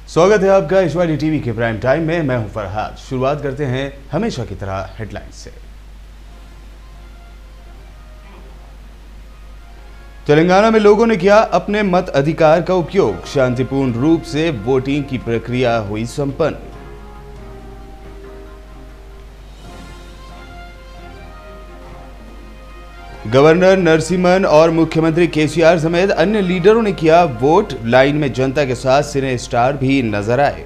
स्वागत है आपका इशवाडी टीवी के प्राइम टाइम में। मैं हूं फरहाद। शुरुआत करते हैं हमेशा की तरह हेडलाइंस से। तेलंगाना में लोगों ने किया अपने मत अधिकार का उपयोग। शांतिपूर्ण रूप से वोटिंग की प्रक्रिया हुई संपन्न। गवर्नर नरसिम्हन और मुख्यमंत्री केसीआर समेत अन्य लीडरों ने किया वोट। लाइन में जनता के साथ सिने स्टार भी नजर आए।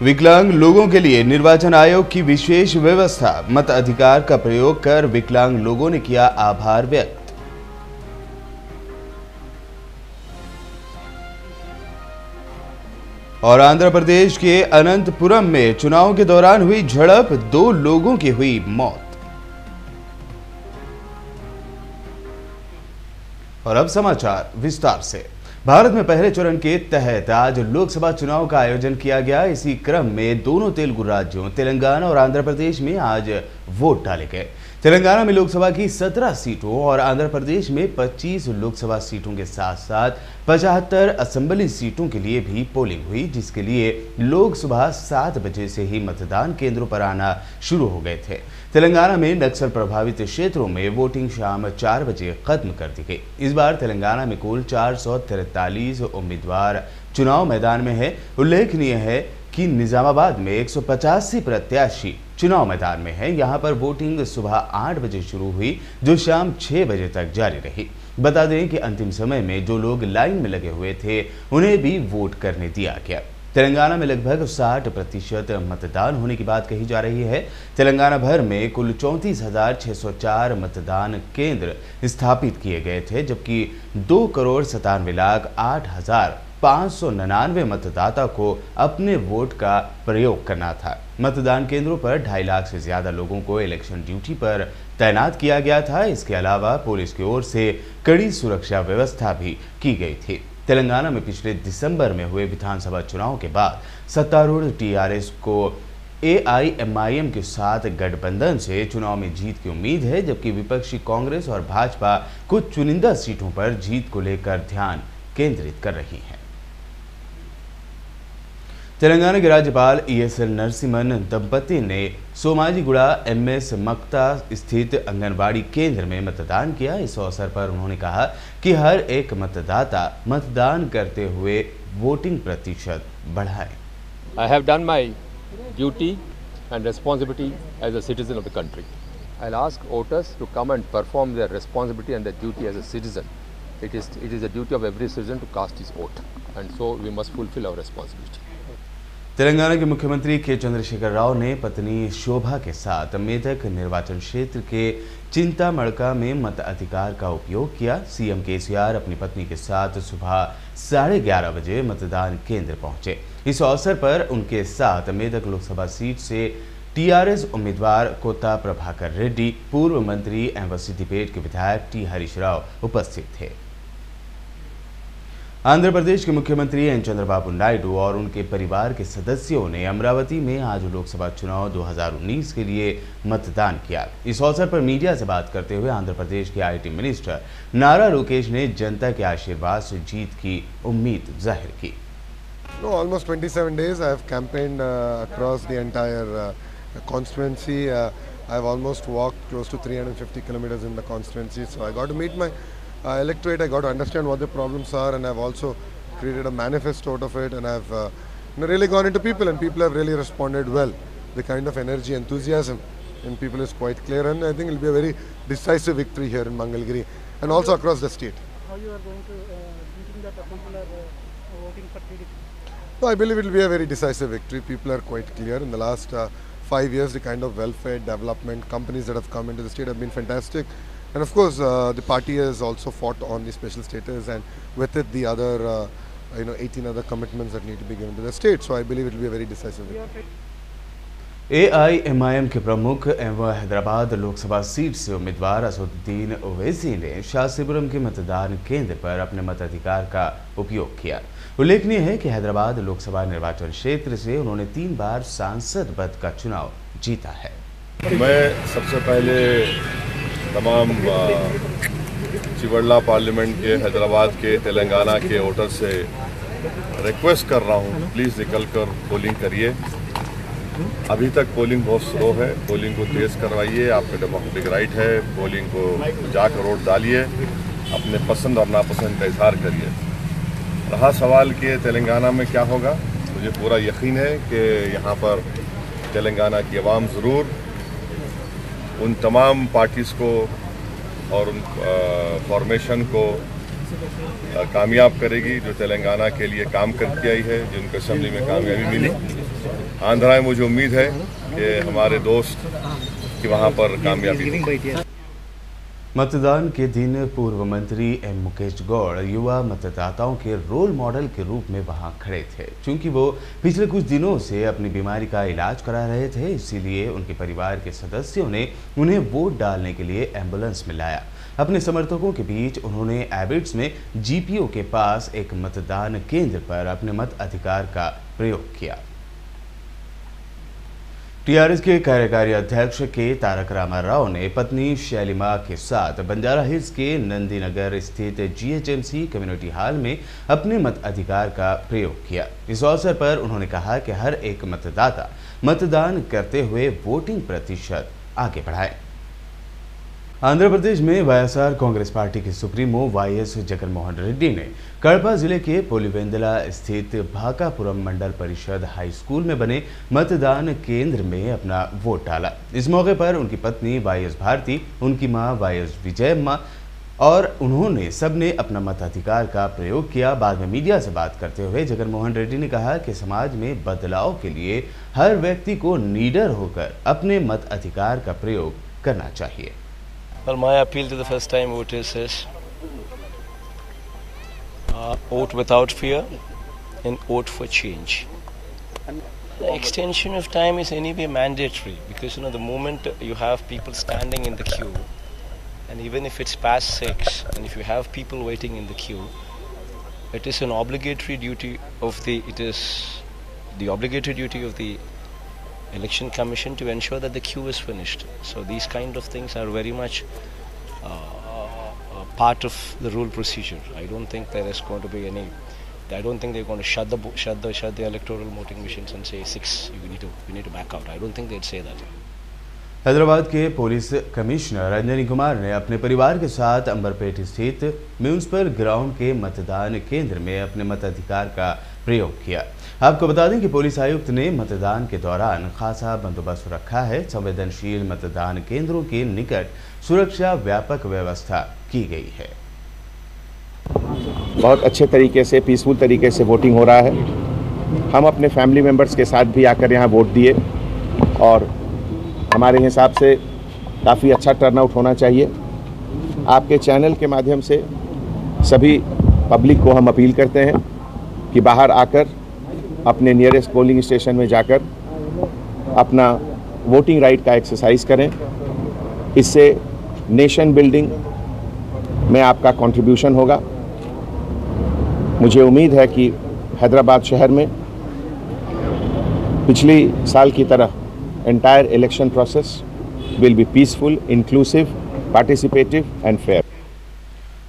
विकलांग लोगों के लिए निर्वाचन आयोग की विशेष व्यवस्था। मत अधिकार का प्रयोग कर विकलांग लोगों ने किया आभार व्यक्त। और आंध्र प्रदेश के अनंतपुरम में चुनाव के दौरान हुई झड़प, 2 लोगों की हुई मौत। और अब समाचार विस्तार से। भारत में पहले चरण के तहत आज लोकसभा चुनाव का आयोजन किया गया। इसी क्रम में दोनों तेलुगु राज्यों तेलंगाना और आंध्र प्रदेश में आज वोट डाले गए। तेलंगाना में लोकसभा की 17 सीटों और आंध्र प्रदेश में 25 लोकसभा सीटों के साथ साथ 75 असेंबली सीटों के लिए भी पोलिंग हुई, जिसके लिए लोग सुबह 7 बजे से ही मतदान केंद्रों पर आना शुरू हो गए थे। तेलंगाना में नक्सल प्रभावित क्षेत्रों में वोटिंग शाम 4 बजे खत्म कर दी गई। इस बार तेलंगाना में कुल 443 उम्मीदवार चुनाव मैदान में है। उल्लेखनीय है कि निजामाबाद में 185 प्रत्याशी चुनाव मैदान में है। यहां पर वोटिंग सुबह 8 बजे शुरू हुई, जो शाम 6 बजे तक जारी रही। बता दें कि अंतिम समय में जो लोग लाइन में लगे हुए थे उन्हें भी वोट करने दिया गया। तेलंगाना में लगभग 60% मतदान होने की बात कही जा रही है। तेलंगाना भर में कुल 34,604 मतदान केंद्र स्थापित किए गए थे, जबकि 2,97,08,599 मतदाता को अपने वोट का प्रयोग करना था। मतदान केंद्रों पर 2.5 लाख से ज्यादा लोगों को इलेक्शन ड्यूटी पर तैनात किया गया था। इसके अलावा पुलिस की ओर से कड़ी सुरक्षा व्यवस्था भी की गई थी। तेलंगाना में पिछले दिसंबर में हुए विधानसभा चुनाव के बाद सत्तारूढ़ टीआरएस को एआईएमआईएम के साथ गठबंधन से चुनाव में जीत की उम्मीद है, जबकि विपक्षी कांग्रेस और भाजपा कुछ चुनिंदा सीटों पर जीत को लेकर ध्यान केंद्रित कर रही है। तेलंगाना के राज्यपाल ईएसएल नरसिम्हन दंपति ने सोमाजीगुड़ा एमएस मक्ता स्थित आंगनबाड़ी केंद्र में मतदान किया। इस अवसर पर उन्होंने कहा कि हर एक मतदाता मतदान करते हुए वोटिंग प्रतिशत बढ़ाए। I have done my duty and responsibility as a citizen of the country. I'll ask voters to come and perform their responsibility and their duty as a citizen. It is the duty of every citizen to cast his vote, and so we must fulfill our responsibility. Telangana के मुख्यमंत्री के चंद्रशेखर राव ने पत्नी शोभा के साथ मेदक निर्वाचन क्षेत्र के चिंतामड़का में मताधिकार का उपयोग किया। सीएम केसीआर अपनी पत्नी के साथ सुबह 11:30 बजे मतदान केंद्र पहुंचे। इस अवसर पर उनके साथ मेदक लोकसभा सीट से टीआरएस उम्मीदवार कोता प्रभाकर रेड्डी, पूर्व मंत्री एवं सिद्दीपेट के विधायक टी हरीश राव उपस्थित थे। आंध्र प्रदेश के मुख्यमंत्री एन चंद्रबाबू नायडू और उनके परिवार के सदस्यों ने अमरावती में आज लोकसभा चुनाव 2019 के लिए मतदान किया। इस अवसर पर मीडिया से बात करते हुए आंध्र प्रदेश के आईटी मिनिस्टर नारा लोकेश ने जनता के आशीर्वाद से जीत की उम्मीद जाहिर की। Almost 27 days I have campaigned across the entire constituency. I have almost walked close to 350 kilometers in the constituency, so I got to meet my electorate. I got to understand what the problems are, and I've also created a manifesto out of it, and I've really gone into people, and people have really responded well. The kind of energy, enthusiasm in people is quite clear, and I think it will be a very decisive victory here in Mangalgiri and also across the state. How you are going to thinking that people are voting for TDP? No, I believe it will be a very decisive victory. People are quite clear. In the last 5 years, the kind of welfare, development, companies that have come into the state have been fantastic. And of course, the party has also fought on the special status, and with it the other 18 other commitments that need to be given to the state. So I believe it will be a very decisive victory. AIMIM के प्रमुख एवं Hyderabad Lok Sabha seat से उम्मीदवार असदुद्दीन ओवैसी ने शास्त्रीपुरम के मतदान केंद्र पर अपने मताधिकार का उपयोग किया। उल्लेखनीय है कि हैदराबाद लोकसभा निर्वाचन क्षेत्र से उन्होंने 3 बार सांसद पद का चुनाव जीता है। मैं सबसे पहले तमाम चिवड़ला पार्लियामेंट के, हैदराबाद के, तेलंगाना के वोटर से रिक्वेस्ट कर रहा हूँ, प्लीज़ निकल कर पोलिंग करिए। अभी तक पोलिंग बहुत स्लो है, पोलिंग को तेज़ करवाइए, आपका डेमोक्रेटिक राइट है। पोलिंग को जाकर वोट डालिए, अपने पसंद और नापसंद का इजहार करिए। रहा सवाल कि तेलंगाना में क्या होगा, मुझे पूरा यकीन है कि यहाँ पर तेलंगाना की आवाम ज़रूर उन तमाम पार्टीज़ को और उन फॉर्मेशन को कामयाब करेगी जो तेलंगाना के लिए काम करती आई है, जिनको असेंबली में कामयाबी मिली। आंध्रा में मुझे उम्मीद है कि हमारे दोस्त की वहाँ पर कामयाबी होगी। मतदान के दिन पूर्व मंत्री एम मुकेश गौड़ युवा मतदाताओं के रोल मॉडल के रूप में वहां खड़े थे। चूंकि वो पिछले कुछ दिनों से अपनी बीमारी का इलाज करा रहे थे, इसीलिए उनके परिवार के सदस्यों ने उन्हें वोट डालने के लिए एम्बुलेंस में लाया। अपने समर्थकों के बीच उन्होंने एबिट्स में जीपीओ के पास एक मतदान केंद्र पर अपने मत अधिकार का प्रयोग किया। टीआरएस के कार्यकारी अध्यक्ष के तारक रामा राव ने पत्नी शैलिमा के साथ बंजारा हिल्स के नंदीनगर स्थित जीएचएमसी कम्युनिटी हॉल में अपने मत अधिकार का प्रयोग किया। इस अवसर पर उन्होंने कहा कि हर एक मतदाता मतदान करते हुए वोटिंग प्रतिशत आगे बढ़ाए। आंध्र प्रदेश में वाईएसआर कांग्रेस पार्टी के सुप्रीमो वाईएस जगनमोहन रेड्डी ने कड़पा जिले के पुलिवेंदला स्थित भाकापुरम मंडल परिषद हाई स्कूल में बने मतदान केंद्र में अपना वोट डाला। इस मौके पर उनकी पत्नी वाईएस भारती, उनकी मां वाईएस विजयम्मा और उन्होंने सबने अपना मताधिकार का प्रयोग किया। बाद में मीडिया से बात करते हुए जगनमोहन रेड्डी ने कहा कि समाज में बदलाव के लिए हर व्यक्ति को निडर होकर अपने मत अधिकार का प्रयोग करना चाहिए। Well, my appeal to the first-time voters is vote without fear and vote for change. The extension of time is anyway mandatory because the moment you have people standing in the queue, and even if it's past 6, and if you have people waiting in the queue, it is an obligatory duty of the Election Commission to ensure that the queue is finished. So these kind of things are very much part of the rule procedure. I don't think there is going to be any. I don't think they're going to shut the electoral voting machines and say 6. You need to back out. I don't think they'd say that. Hyderabad के police commissioner Anjani Kumar ने अपने परिवार के साथ अंबरपेट स्थित municipal ground के मतदान केंद्र में अपने मताधिकार का प्रयोग किया। आपको बता दें कि पुलिस आयुक्त ने मतदान के दौरान खासा बंदोबस्त रखा है। संवेदनशील मतदान केंद्रों के निकट सुरक्षा व्यापक व्यवस्था की गई है। बहुत अच्छे तरीके से, पीसफुल तरीके से वोटिंग हो रहा है। हम अपने फैमिली मेंबर्स के साथ भी आकर यहाँ वोट दिए और हमारे हिसाब से काफ़ी अच्छा टर्नआउट होना चाहिए। आपके चैनल के माध्यम से सभी पब्लिक को हम अपील करते हैं कि बाहर आकर अपने नियरेस्ट पोलिंग स्टेशन में जाकर अपना वोटिंग राइट का एक्सरसाइज करें। इससे नेशन बिल्डिंग में आपका कंट्रीब्यूशन होगा। मुझे उम्मीद है कि हैदराबाद शहर में पिछली साल की तरह entire election process will be peaceful, inclusive, participative and fair.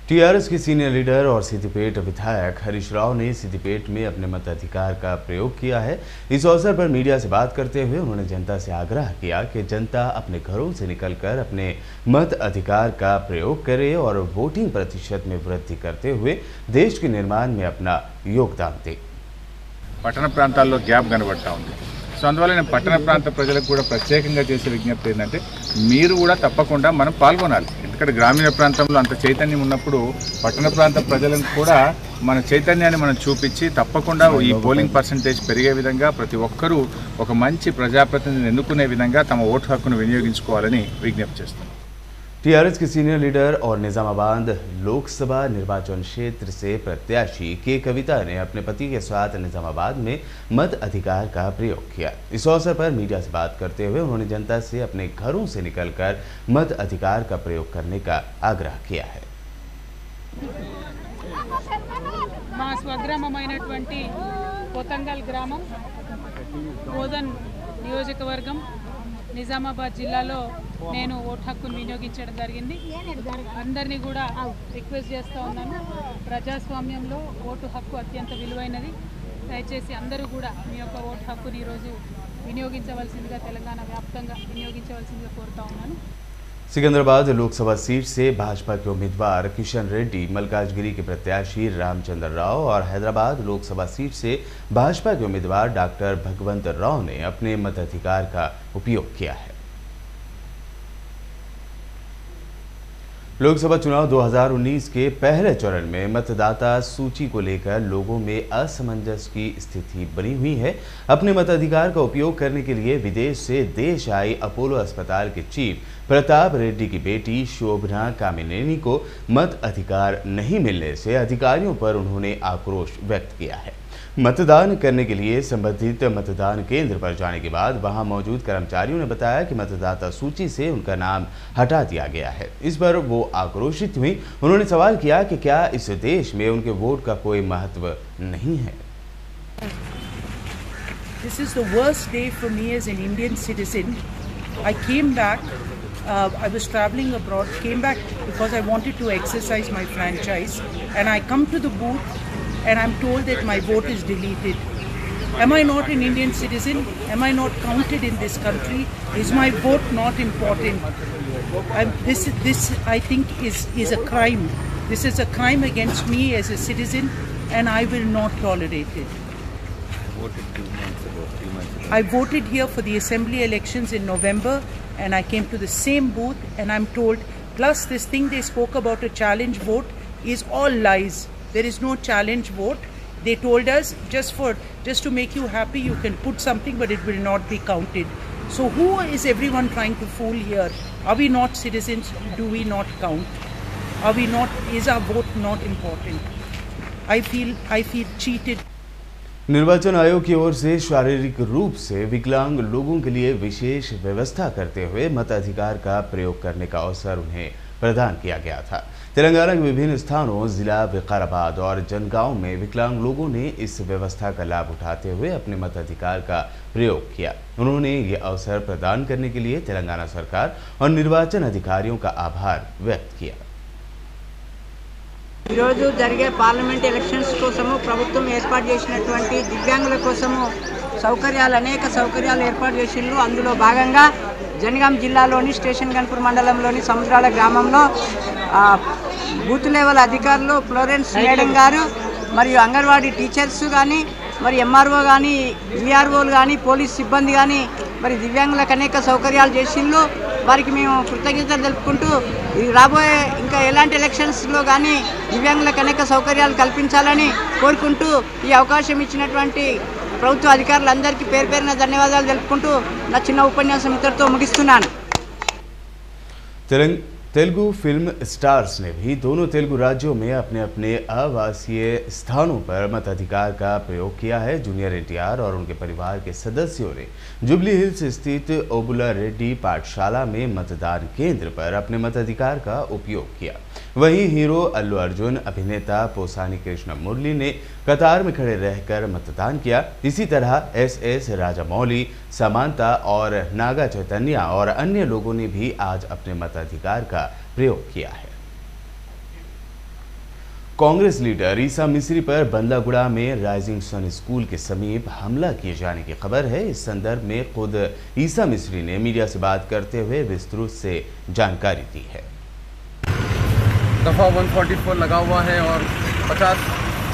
TRS के सीनियर लीडर और सिद्दीपेट विधायक हरीश राव ने सिद्दीपेट में अपने मताधिकार का प्रयोग किया है। इस अवसर पर मीडिया से बात करते हुए उन्होंने जनता से आग्रह किया कि जनता अपने घरों से निकलकर अपने मत अधिकार का प्रयोग करे और वोटिंग प्रतिशत में वृद्धि करते हुए देश के निर्माण में अपना योगदान दे। పట్టణ ప్రాంతాల్లో గ్యాప్ కనబడతా ఉంది। సో అందువల్ల నేను పట్టణ ప్రాంత ప్రజలకు కూడా ప్రత్యేకంగా చేసే విజ్ఞప్తి ఏంటంటే మీరు కూడా తప్పకుండా మనం పాల్గొనాలి। ఎందుకంటే గ్రామీణ ప్రాంతంలో అంత చైతన్యం ఉన్నప్పుడు పట్టణ ప్రాంత ప్రజలకు కూడా మన చైతన్యాన్ని మనం చూపించి తప్పకుండా ఈ పోలింగ్ పర్సెంటేజ్ పెరిగే విధంగా ప్రతి ఒక్కరూ ఒక మంచి ప్రజాప్రతినిధిని ఎన్నుకునే విధంగా తమ ఓటు హక్కును వినియోగించుకోవాలని విజ్ఞప్తి చేస్తున్నాను। टीआरएस के सीनियर लीडर और निजामाबाद लोकसभा निर्वाचन क्षेत्र से प्रत्याशी के कविता ने अपने पति के साथ निजामाबाद में मत अधिकार का प्रयोग किया। इस अवसर पर मीडिया से बात करते हुए उन्होंने जनता से अपने घरों से निकलकर मत अधिकार का प्रयोग करने का आग्रह किया है। మా స్వగ్రామమైనటువంటి పోతంగల్ గ్రామం బోధన్ నియోజకవర్గం నిజామాబాద్ జిల్లాలో నేను ఓటు హక్కును వినియోగించడం జరిగింది. అందరినీ కూడా రిక్వెస్ట్ చేస్తూ ఉన్నాను, ప్రజాస్వామ్యంలో ఓటు హక్కు అత్యంత విలువైనది. దయచేసి అందరూ కూడా మీ యొక్క ఓటు హక్కుని ఈరోజు వినియోగించవలసిందిగా, తెలంగాణ వ్యాప్తంగా వినియోగించవలసిందిగా కోరుతా ఉన్నాను. सिकंदराबाद लोकसभा सीट से भाजपा के उम्मीदवार किशन रेड्डी, मल्काजगिरी के प्रत्याशी रामचंद्र राव और हैदराबाद लोकसभा सीट से भाजपा के उम्मीदवार डॉक्टर भगवंत राव ने अपने मताधिकार का उपयोग किया है। लोकसभा चुनाव 2019 के पहले चरण में मतदाता सूची को लेकर लोगों में असमंजस की स्थिति बनी हुई है। अपने मताधिकार का उपयोग करने के लिए विदेश से देश आई अपोलो अस्पताल के चीफ प्रताप रेड्डी की बेटी शोभना कामिनेनी को मत अधिकार नहीं मिलने से अधिकारियों पर उन्होंने आक्रोश व्यक्त किया है। मतदान करने के लिए संबंधित मतदान केंद्र पर जाने के बाद वहां मौजूद कर्मचारियों ने बताया कि मतदाता सूची से उनका नाम हटा दिया गया है। इस पर वो आक्रोशित हुई। उन्होंने सवाल किया कि क्या इस देश में उनके वोट का कोई महत्व नहीं है। This is the worst day for me as an Indian citizen. I came back, I was traveling abroad, came back because I wanted to exercise my franchise, and I come to the booth and I'm told that my vote is deleted. Am I not an Indian citizen? Am I not counted in this country? Is my vote not important? This I think is a crime. This is a crime against me as a citizen, and I will not tolerate it. I voted here for the assembly elections in November, and I came to the same booth, and I'm told, plus this thing they spoke about a challenge vote is all lies. There is no challenge vote. They told us just to make you happy, you can put something, but it will not be counted. So who is everyone trying to fool here? Are we not citizens? Do we not count? Are we not? Is our vote not important? I feel cheated. निर्वाचन आयोग की ओर से शारीरिक रूप से विकलांग लोगों के लिए विशेष व्यवस्था करते हुए मताधिकार का प्रयोग करने का अवसर उन्हें प्रदान किया गया था। तेलंगाना के विभिन्न स्थानों, जिला विकाराबाद और जनगांव में विकलांग लोगों ने इस व्यवस्था का लाभ उठाते हुए अपने मताधिकार का प्रयोग किया। उन्होंने ये अवसर प्रदान करने के लिए तेलंगाना सरकार और निर्वाचन अधिकारियों का आभार व्यक्त किया। ఈరోజు జరిగే పార్లమెంట్ ఎలక్షన్స్ కోసము ప్రభుత్వం ఏర్పాటు చేసినటువంటి దివ్యాంగుల కోసము అనేక సౌకర్యాలు ఏర్పాటు చేసిండ్రు. అందులో భాగంగా జనగాం జిల్లాలోని స్టేషన్ గన్పూర్ మండలంలోని సముద్రాల గ్రామంలో బూత్ లెవెల్ అధికారులు ఫ్లోరెన్స్ మేడం గారు మరియు అంగన్వాడీ టీచర్స్ కానీ మరి ఎంఆర్ఓ కానీ విఆర్ఓలు కానీ పోలీస్ సిబ్బంది కానీ మరి దివ్యాంగులకు అనేక సౌకర్యాలు చేసిండ్రు. వారికి మేము కృతజ్ఞతలు తెలుపుకుంటూ రాబోయే ఇంకా ఎలాంటి ఎలక్షన్స్లో కానీ దివ్యాంగులకు అనేక సౌకర్యాలు కల్పించాలని కోరుకుంటూ ఈ అవకాశం ఇచ్చినటువంటి ప్రభుత్వ అధికారులందరికీ పేరు పేరున ధన్యవాదాలు తెలుపుకుంటూ నా చిన్న ఉపన్యాసం ఇంతటితో ముగిస్తున్నాను। तेलुगु फिल्म स्टार्स ने भी दोनों तेलुगु राज्यों में अपने अपने आवासीय स्थानों पर मताधिकार का प्रयोग किया है। जूनियर एनटीआर और उनके परिवार के सदस्यों ने जुबली हिल्स स्थित ओबुला रेड्डी पाठशाला में मतदान केंद्र पर अपने मताधिकार का उपयोग किया। वहीं हीरो अल्लू अर्जुन, अभिनेता पोसानी कृष्ण मुरली ने कतार में खड़े रहकर मतदान किया। इसी तरह एस राजामौली, समांता और नागा चैतन्या और अन्य लोगों ने भी आज अपने मताधिकार का प्रयोग किया है। कांग्रेस लीडर ईसा मिस्री पर बंदलागुड़ा में राइजिंग सन स्कूल के समीप हमला किए जाने की खबर है। इस संदर्भ में खुद ईसा मिस्री ने मीडिया से बात करते हुए विस्तृत से जानकारी दी है। दफ़ा 144 लगा हुआ है और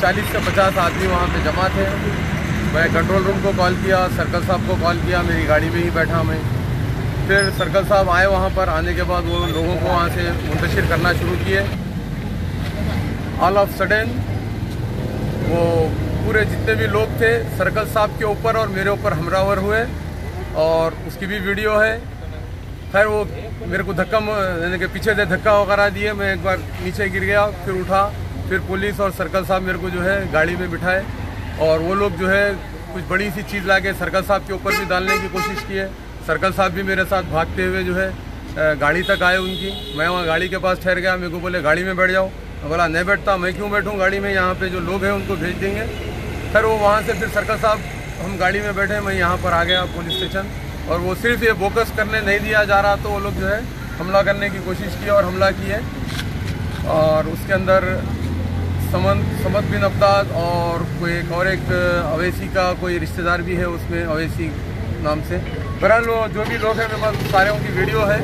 40 से 50 आदमी वहाँ पे जमा थे। मैं कंट्रोल रूम को कॉल किया, सर्कल साहब को कॉल किया, मेरी गाड़ी में ही बैठा मैं। फिर सर्कल साहब आए, वहाँ पर आने के बाद वो लोगों को वहाँ से मुंतशिर करना शुरू किए। ऑल ऑफ सडन वो पूरे जितने भी लोग थे सर्कल साहब के ऊपर और मेरे ऊपर हमलावर हुए और उसकी भी वीडियो है। खैर वो मेरे को धक्का यानी कि पीछे से धक्का वगैरह दिए, मैं एक बार नीचे गिर गया, फिर उठा, फिर पुलिस और सर्कल साहब मेरे को जो है गाड़ी में बिठाए और वो लोग जो है कुछ बड़ी सी चीज़ लाके सर्कल साहब के ऊपर भी डालने की कोशिश किए। सर्कल साहब भी मेरे साथ भागते हुए जो है गाड़ी तक आए उनकी। मैं वहाँ गाड़ी के पास ठहर गया, मेरे को बोले गाड़ी में बैठ जाओ। मैं बोला नहीं बैठता, मैं क्यों बैठूँ गाड़ी में, यहाँ पे जो लोग हैं उनको भेज देंगे। फिर वो वहाँ से फिर सर्कल साहब हम गाड़ी में बैठे, मैं यहाँ पर आ गया पुलिस स्टेशन। और वो सिर्फ ये फोकस करने नहीं दिया जा रहा, तो वो लोग जो है हमला करने की कोशिश की और हमला किए। और उसके अंदर समद बिन अब्दाद और कोई एक अवैसी का कोई रिश्तेदार भी है उसमें, अवैसी नाम से। बहरहाल वो जो भी लोग हैं, मेरे पास सारे उनकी वीडियो है,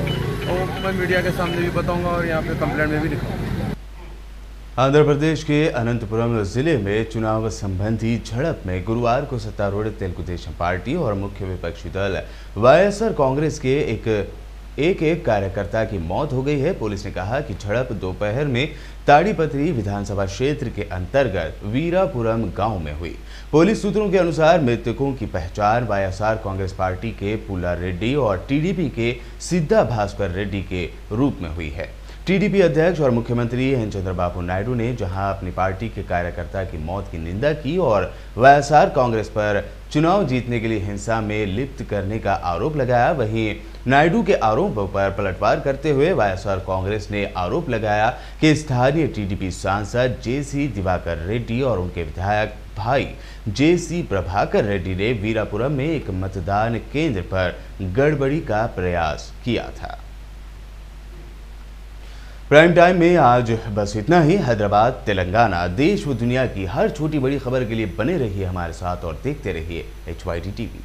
वो मैं मीडिया के सामने भी बताऊंगा और यहाँ पे कंप्लेंट में भी लिखूंगा। आंध्र प्रदेश के अनंतपुरम जिले में चुनाव संबंधी झड़प में गुरुवार को सत्तारूढ़ तेलुगु देशम पार्टी और मुख्य विपक्षी दल वाईएसआर कांग्रेस के एक कार्यकर्ता की मौत हो गई है। पुलिस ने कहा कि झड़प दोपहर में ताड़ीपत्री विधानसभा क्षेत्र के अंतर्गत वीरापुरम गांव में हुई। पुलिस सूत्रों के अनुसार मृतकों की पहचान वाईएसआर कांग्रेस पार्टी के पुल्ला रेड्डी और टीडीपी के सिद्धा भास्कर रेड्डी के रूप में हुई है। टीडीपी अध्यक्ष और मुख्यमंत्री एन चंद्रबाबू नायडू ने जहां अपनी पार्टी के कार्यकर्ता की मौत की निंदा की और वाईएसआर कांग्रेस पर चुनाव जीतने के लिए हिंसा में लिप्त करने का आरोप लगाया, वहीं नायडू के आरोपों पर पलटवार करते हुए वाईएसआर कांग्रेस ने आरोप लगाया कि स्थानीय टीडीपी सांसद जेसी दिवाकर रेड्डी और उनके विधायक भाई जेसी प्रभाकर रेड्डी ने वीरापुरम में एक मतदान केंद्र पर गड़बड़ी का प्रयास किया था। प्राइम टाइम में आज बस इतना ही। हैदराबाद, तेलंगाना, देश व दुनिया की हर छोटी बड़ी खबर के लिए बने रहिए हमारे साथ और देखते रहिए HYT TV।